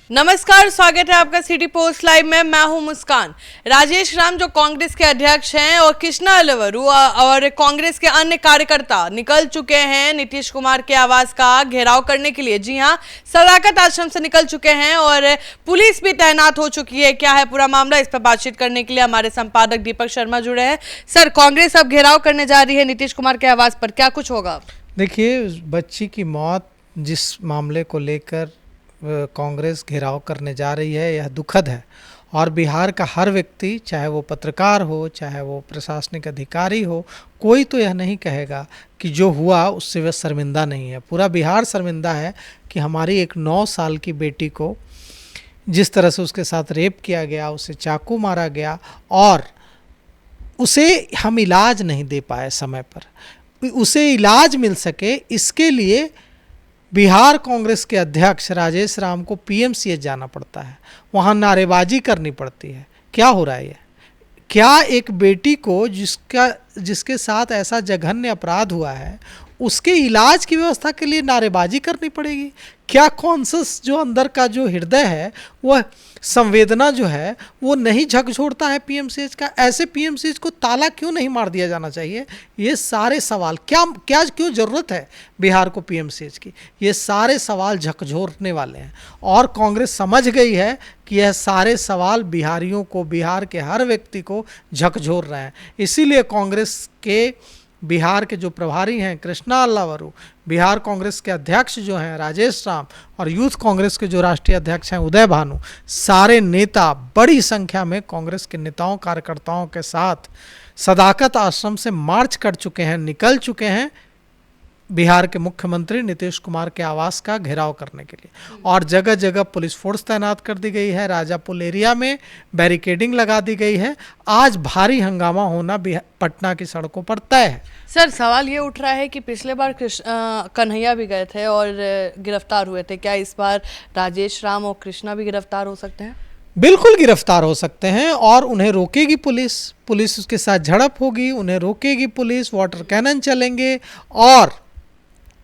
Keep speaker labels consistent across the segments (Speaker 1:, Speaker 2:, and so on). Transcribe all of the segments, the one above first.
Speaker 1: नमस्कार, स्वागत है आपका सिटी पोस्ट लाइव में। मैं हूं मुस्कान। राजेश राम जो कांग्रेस के अध्यक्ष हैं और कृष्णा अलवरू और कांग्रेस के अन्य कार्यकर्ता निकल चुके हैं नीतीश कुमार के आवास का घेराव करने के लिए। जी हां, सदाकत आश्रम से निकल चुके हैं और पुलिस भी तैनात हो चुकी है। क्या है पूरा मामला, इस पर बातचीत करने के लिए हमारे संपादक दीपक शर्मा जुड़े हैं। सर, कांग्रेस अब घेराव करने जा रही है नीतीश कुमार के आवास पर, क्या कुछ होगा?
Speaker 2: देखिए, बच्ची की मौत जिस मामले को लेकर कांग्रेस घेराव करने जा रही है, यह दुखद है। और बिहार का हर व्यक्ति, चाहे वो पत्रकार हो, चाहे वो प्रशासनिक अधिकारी हो, कोई तो यह नहीं कहेगा कि जो हुआ उससे वह शर्मिंदा नहीं है। पूरा बिहार शर्मिंदा है कि हमारी एक 9 साल की बेटी को जिस तरह से उसके साथ रेप किया गया, उसे चाकू मारा गया और उसे हम इलाज नहीं दे पाए समय पर। उसे इलाज मिल सके, इसके लिए बिहार कांग्रेस के अध्यक्ष राजेश राम को पीएमसीएच जाना पड़ता है, वहाँ नारेबाजी करनी पड़ती है। क्या हो रहा है ये? क्या एक बेटी को जिसके साथ ऐसा जघन्य अपराध हुआ है, उसके इलाज की व्यवस्था के लिए नारेबाजी करनी पड़ेगी? क्या कॉन्शस जो अंदर का जो हृदय है, वह संवेदना जो है वो नहीं झकझोरता है पीएमसीएच का? ऐसे पीएमसीएच को ताला क्यों नहीं मार दिया जाना चाहिए? ये सारे सवाल क्यों ज़रूरत है बिहार को पीएमसीएच की? ये सारे सवाल झकझोरने वाले हैं और कांग्रेस समझ गई है कि यह सारे सवाल बिहारियों को, बिहार के हर व्यक्ति को झकझोर रहे हैं। इसीलिए कांग्रेस के बिहार के जो प्रभारी हैं कृष्णा अलवरू, बिहार कांग्रेस के अध्यक्ष जो हैं राजेश राम और यूथ कांग्रेस के जो राष्ट्रीय अध्यक्ष हैं उदय भानु, सारे नेता बड़ी संख्या में कांग्रेस के नेताओं कार्यकर्ताओं के साथ सदाकत आश्रम से मार्च कर चुके हैं, निकल चुके हैं बिहार के मुख्यमंत्री नीतीश कुमार के आवास का घेराव करने के लिए। और जगह जगह पुलिस फोर्स तैनात कर दी गई है। राजापुर एरिया में बैरिकेडिंग लगा दी गई है। आज भारी हंगामा होना पटना की सड़कों पर तय है।
Speaker 1: सर, सवाल ये उठ रहा है कि पिछले बार कन्हैया भी गए थे और गिरफ्तार हुए थे। क्या इस बार राजेश राम और कृष्णा भी गिरफ्तार हो सकते हैं?
Speaker 2: बिल्कुल गिरफ्तार हो सकते हैं और उन्हें रोकेगी पुलिस उसके साथ झड़प होगी, उन्हें रोकेगी पुलिस, वाटर कैनन चलेंगे और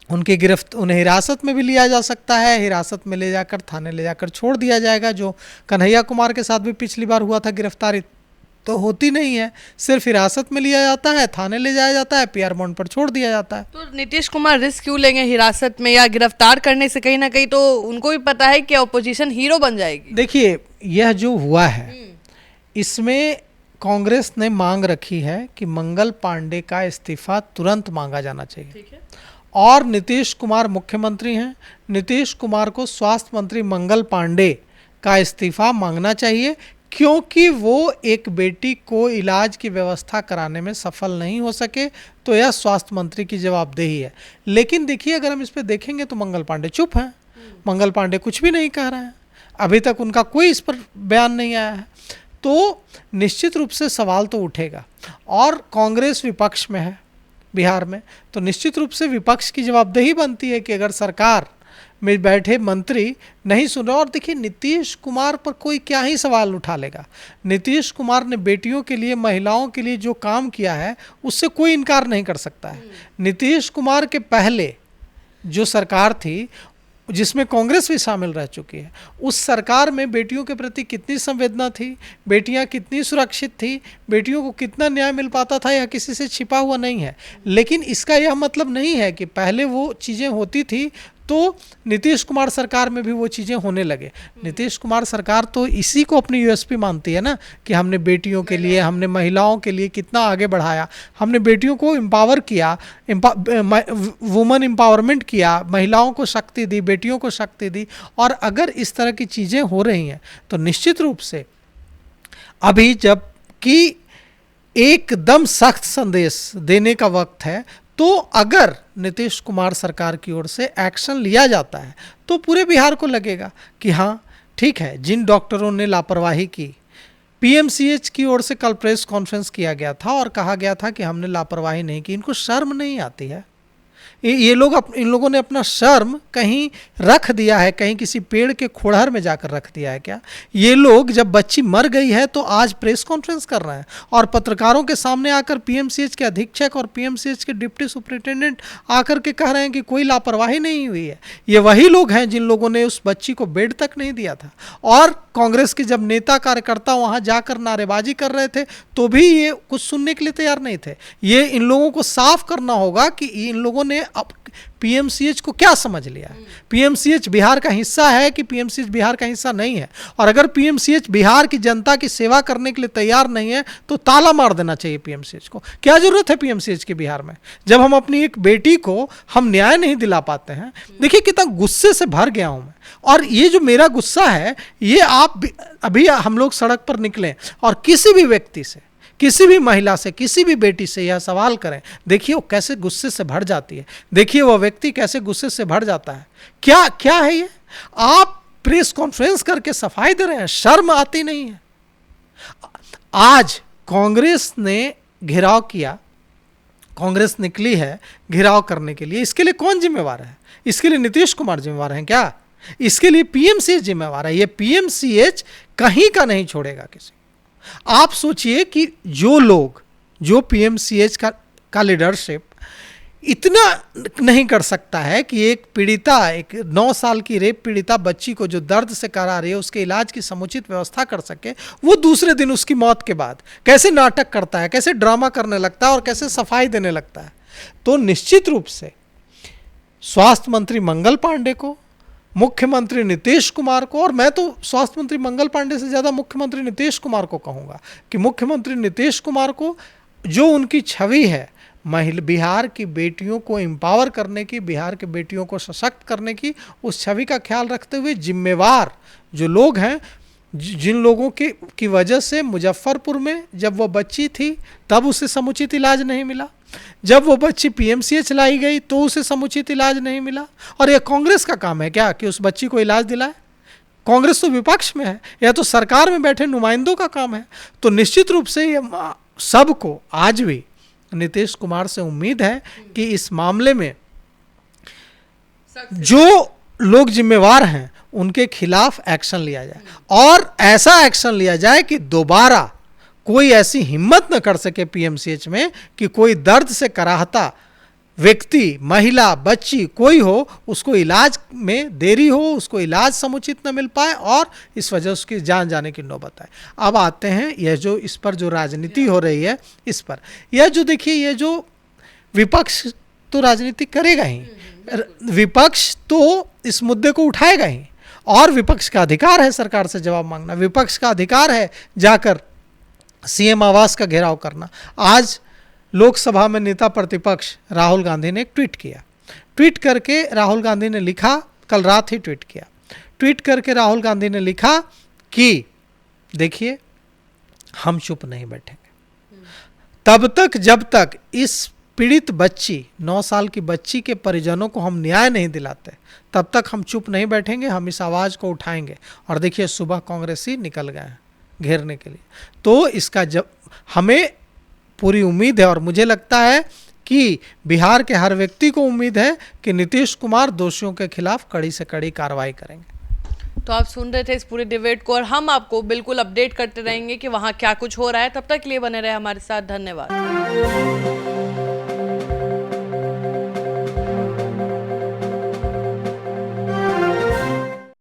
Speaker 2: उन्हें हिरासत में भी लिया जा सकता है। हिरासत में ले जाकर थाने ले जाकर छोड़ दिया जाएगा। जो कन्हैया कुमार के साथ भी पिछली बार हुआ था, गिरफ्तारी तो होती नहीं है, सिर्फ हिरासत में लिया जाता है, थाने ले जाया जाता है, पीआर बॉन्ड पर छोड़ दिया जाता है।
Speaker 1: तो नीतीश कुमार रिस्क क्यों लेंगे हिरासत में या गिरफ्तार करने से? कहीं ना कहीं तो उनको भी पता है कि ऑपोजिशन हीरो बन जाएगी।
Speaker 2: देखिए, यह जो हुआ है इसमें कांग्रेस ने मांग रखी है कि मंगल पांडे का इस्तीफा तुरंत मांगा जाना चाहिए। ठीक है। और नीतीश कुमार मुख्यमंत्री हैं, नीतीश कुमार को स्वास्थ्य मंत्री मंगल पांडे का इस्तीफा मांगना चाहिए, क्योंकि वो एक बेटी को इलाज की व्यवस्था कराने में सफल नहीं हो सके। तो यह स्वास्थ्य मंत्री की जवाबदेही है। लेकिन देखिए, अगर हम इस पर देखेंगे तो मंगल पांडे चुप हैं। मंगल पांडे कुछ भी नहीं कह रहे हैं, अभी तक उनका कोई इस पर बयान नहीं आया है। तो निश्चित रूप से सवाल तो उठेगा और कांग्रेस विपक्ष में है बिहार में, तो निश्चित रूप से विपक्ष की जवाबदेही बनती है कि अगर सरकार में बैठे मंत्री नहीं सुन रहे। और देखिए, नीतीश कुमार पर कोई क्या ही सवाल उठा लेगा। नीतीश कुमार ने बेटियों के लिए, महिलाओं के लिए जो काम किया है उससे कोई इनकार नहीं कर सकता है। नीतीश कुमार के पहले जो सरकार थी जिसमें कांग्रेस भी शामिल रह चुकी है, उस सरकार में बेटियों के प्रति कितनी संवेदना थी, बेटियां कितनी सुरक्षित थी, बेटियों को कितना न्याय मिल पाता था, यह किसी से छिपा हुआ नहीं है। लेकिन इसका यह मतलब नहीं है कि पहले वो चीज़ें होती थी तो नीतीश कुमार सरकार में भी वो चीज़ें होने लगे। नीतीश कुमार सरकार तो इसी को अपनी यूएसपी मानती है ना, कि हमने बेटियों के लिए, हमने महिलाओं के लिए कितना आगे बढ़ाया, हमने बेटियों को एम्पावर किया, वुमेन एम्पावरमेंट किया, महिलाओं को शक्ति दी, बेटियों को शक्ति दी। और अगर इस तरह की चीज़ें हो रही हैं तो निश्चित रूप से अभी जबकि एकदम सख्त संदेश देने का वक्त है, तो अगर नीतीश कुमार सरकार की ओर से एक्शन लिया जाता है तो पूरे बिहार को लगेगा कि हाँ ठीक है, जिन डॉक्टरों ने लापरवाही की, पीएमसीएच की ओर से कल प्रेस कॉन्फ्रेंस किया गया था और कहा गया था कि हमने लापरवाही नहीं की। इनको शर्म नहीं आती है? ये लोग इन लोगों ने अपना शर्म कहीं रख दिया है, कहीं किसी पेड़ के खोड़हर में जाकर रख दिया है क्या? ये लोग जब बच्ची मर गई है तो आज प्रेस कॉन्फ्रेंस कर रहे हैं और पत्रकारों के सामने आकर पीएमसीएच के अधीक्षक और पीएमसीएच के डिप्टी सुपरिटेंडेंट आकर के कह रहे हैं कि कोई लापरवाही नहीं हुई है। ये वही लोग हैं जिन लोगों ने उस बच्ची को बेड तक नहीं दिया था, और कांग्रेस के जब नेता कार्यकर्ता वहां जाकर नारेबाजी कर रहे थे तो भी ये कुछ सुनने के लिए तैयार नहीं थे। ये इन लोगों को साफ करना होगा कि इन लोगों ने अब पीएमसीएच को क्या समझ लिया है। पीएमसीएच बिहार का हिस्सा है कि पीएमसीएच बिहार का हिस्सा नहीं है? और अगर पीएमसीएच बिहार की जनता की सेवा करने के लिए तैयार नहीं है तो ताला मार देना चाहिए पीएमसीएच को। क्या जरूरत है पीएमसीएच की बिहार में, जब हम अपनी एक बेटी को हम न्याय नहीं दिला पाते हैं? देखिए कितना गुस्से से भर गया हूं मैं, और ये जो मेरा गुस्सा है ये आप अभी हम लोग सड़क पर निकले और किसी भी व्यक्ति से, किसी भी महिला से, किसी भी बेटी से यह सवाल करें, देखिए वो कैसे गुस्से से भर जाती है, देखिए वो व्यक्ति कैसे गुस्से से भर जाता है। क्या क्या है ये? आप प्रेस कॉन्फ्रेंस करके सफाई दे रहे हैं, शर्म आती नहीं है? आज कांग्रेस ने घेराव किया, कांग्रेस निकली है घेराव करने के लिए। इसके लिए कौन जिम्मेवार है? इसके लिए नीतीश कुमार जिम्मेवार हैं क्या? इसके लिए पीएमसीएच जिम्मेवार है। ये पीएमसीएच कहीं का नहीं छोड़ेगा किसी। आप सोचिए कि जो लोग, जो पीएमसीएच का लीडरशिप इतना नहीं कर सकता है कि एक पीड़िता, एक 9 साल की रेप पीड़िता बच्ची को जो दर्द से करा रही है उसके इलाज की समुचित व्यवस्था कर सके, वो दूसरे दिन उसकी मौत के बाद कैसे नाटक करता है, कैसे ड्रामा करने लगता है और कैसे सफाई देने लगता है। तो निश्चित रूप से स्वास्थ्य मंत्री मंगल पांडे को, मुख्यमंत्री नीतीश कुमार को, और मैं तो स्वास्थ्य मंत्री मंगल पांडे से ज़्यादा मुख्यमंत्री नीतीश कुमार को कहूँगा कि मुख्यमंत्री नीतीश कुमार को जो उनकी छवि है बिहार की बेटियों को एम्पावर करने की, बिहार की बेटियों को सशक्त करने की, उस छवि का ख्याल रखते हुए जिम्मेवार जो लोग हैं, जिन लोगों की वजह से मुजफ्फरपुर में जब वो बच्ची थी तब उसे समुचित इलाज नहीं मिला, जब वो बच्ची पीएमसीएच लाई गई तो उसे समुचित इलाज नहीं मिला। और यह कांग्रेस का काम है क्या कि उस बच्ची को इलाज दिलाए? कांग्रेस तो विपक्ष में है, यह तो सरकार में बैठे नुमाइंदों का काम है। तो निश्चित रूप से ये सबको आज भी नीतीश कुमार से उम्मीद है कि इस मामले में जो लोग जिम्मेवार हैं उनके खिलाफ एक्शन लिया जाए, और ऐसा एक्शन लिया जाए कि दोबारा कोई ऐसी हिम्मत न कर सके पीएमसीएच में कि कोई दर्द से कराहता व्यक्ति, महिला, बच्ची कोई हो, उसको इलाज में देरी हो, उसको इलाज समुचित न मिल पाए और इस वजह उसकी जान जाने की नौबत आए। अब आते हैं यह जो इस पर जो राजनीति हो रही है, इस पर यह जो देखिए, यह जो विपक्ष तो राजनीति करेगा ही, विपक्ष तो इस मुद्दे को उठाएगा ही, और विपक्ष का अधिकार है सरकार से जवाब मांगना, विपक्ष का अधिकार है जाकर सीएम आवास का घेराव करना। आज लोकसभा में नेता प्रतिपक्ष राहुल गांधी ने एक ट्वीट किया, ट्वीट करके राहुल गांधी ने लिखा, कल रात ही ट्वीट किया, ट्वीट करके राहुल गांधी ने लिखा कि देखिए हम चुप नहीं बैठेंगे तब तक जब तक इस पीड़ित बच्ची, 9 साल की बच्ची के परिजनों को हम न्याय नहीं दिलाते, तब तक हम चुप नहीं बैठेंगे, हम इस आवाज़ को उठाएंगे। और देखिए सुबह कांग्रेसी निकल गए हैं घेरने के लिए। तो इसका जब हमें पूरी उम्मीद है, और मुझे लगता है कि बिहार के हर व्यक्ति को उम्मीद है कि नीतीश कुमार दोषियों के खिलाफ कड़ी से कड़ी कार्रवाई करेंगे।
Speaker 1: तो आप सुन रहे थे इस पूरे डिबेट को, और हम आपको बिल्कुल अपडेट करते रहेंगे कि वहाँ क्या कुछ हो रहा है। तब तक के लिए बने रहे हमारे साथ। धन्यवाद।